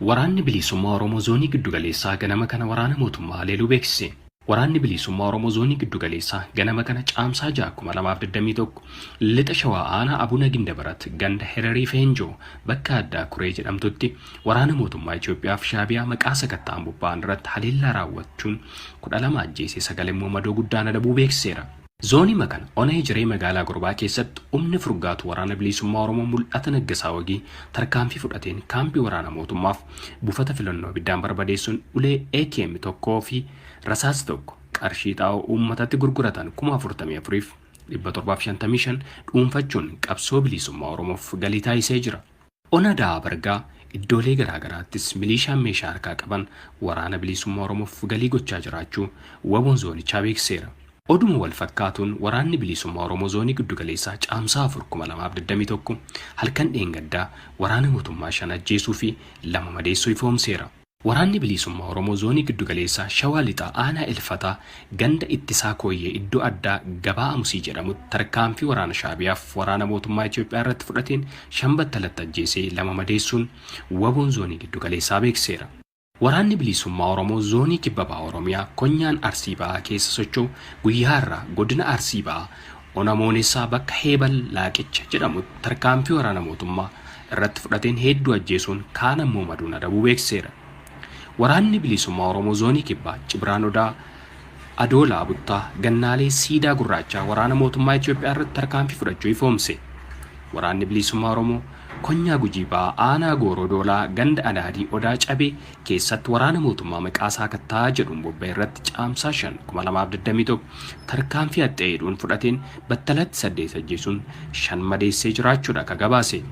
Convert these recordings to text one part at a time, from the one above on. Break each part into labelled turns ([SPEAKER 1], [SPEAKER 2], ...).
[SPEAKER 1] Waraanni bilisummaa Oromoo Zoonii Giddugaleessaa ganama kana waraana mootummaa haleeluu beeksise. Waraanni bilisummaa Oromoo Zoonii Giddugaleessaa ganama kana caamsaa 6,2021 lixa Shawaa Aanaa Abuna Gindabarat ganda Herarii Feenjoo bakka addaa Kuree jedhamtutti waraana mootummaa Itoophiyaa fi Shaabiyaa maqaa sakattaan bobba'an irratti haleellaa raawwachuun 12 ajjeesee 9 immoo madoo guddaan adabuu beeksiseera. Zoonii makan ona hijree magaalaa Gorbaa keessatti umni furgaatu waraana bilisummaa Oromoo mul'ata naggasaa wagii tarkaanfii fudhateen kaampii waraana mootummaaf buufata filannoo biddaan barbadeessuun ulee AKM tokkoo fi rasaas tokko qarshii xaa'oo uummatatti gurguratan 44,000 755 dhuunfachuun qabsoo bilisummaa Oromoof galii taasisee jira. Ona Daabargaa iddoolee garaagaraattis milishaan meeshaa harkaa qaban waraana bilisummaa Oromoof galii gochaa jiraachuu waboon zoonichaa beeksiseera. Oduma wal fakkaatuun waraanni bilisummaa Oromoo Zoonii Giddugaleessaa caamsaa 4,2021 halkan dheengaddaa waraana mootummaa 5 ajjeesuu fi 2 madeessuu ifoomseera. Waraanni bilisummaa Oromoo Zoonii Giddugaleessaa Shawaa Lixaa Aanaa Elfataa ganda ittisaa Kooyyee iddoo addaa Gabaa Amusii jedhamutti tarkaanfii waraana Shaabiyaaf waraana mootummaa Itoophiyaa irratti fudhateen 5 battalatti ajjeesee 2 madeessuun waboon Zoonii Giddugaleessaa beeksiseera. Waraanni bilisummaa Oromoo Zoonii Kibbabaa Oromiyaa Konyaan Arsii Ba'aa keessa socho'u guyyaa irraa godina Arsii Ba'aa ona Moonessaa bakka Heebal Laaqicha jedhamutti tarkaanfii waraana mootummaa irratti fudhateen hedduu ajjeesuun kaan ammoo maduun adabuu beeksiseera. Waraanni bilisummaa Oromoo Zoonii Kibbaa Cibraan Odaa Adoolaa Buttaa gannaalee siidaa gurraachaa waraana mootummaa Itoophiyaa irratti tarkaanfii fudhachuu ifoomse. Waraanni bilisummaa Oromoo Konyaa Gujii Ba'aa Aanaa Goorodoolaa ganda Adaadii Odaa Cabee keessatti waraana mootummaa maqaa sakattaa jedhuun bobba'e irratti caamsaa 5,2021 tarkaanfii haxxeedhuun fudhateen battalatti 8 ajjeesuun 5 madeessee jiraachuudha akka gabaase.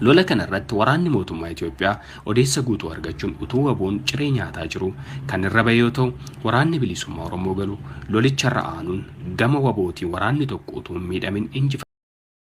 [SPEAKER 1] Lola kana irratti waraanni mootummaa Itoophiyaa odeessa guutuu argachuun utuu waboon ciree nyaataa jiru kan irra ba'e yoo ta'u waraanni bilisummaa Oromoo galu lolicharra aanuun gama wabootiin waraanni tokko utuu miidhamin injifa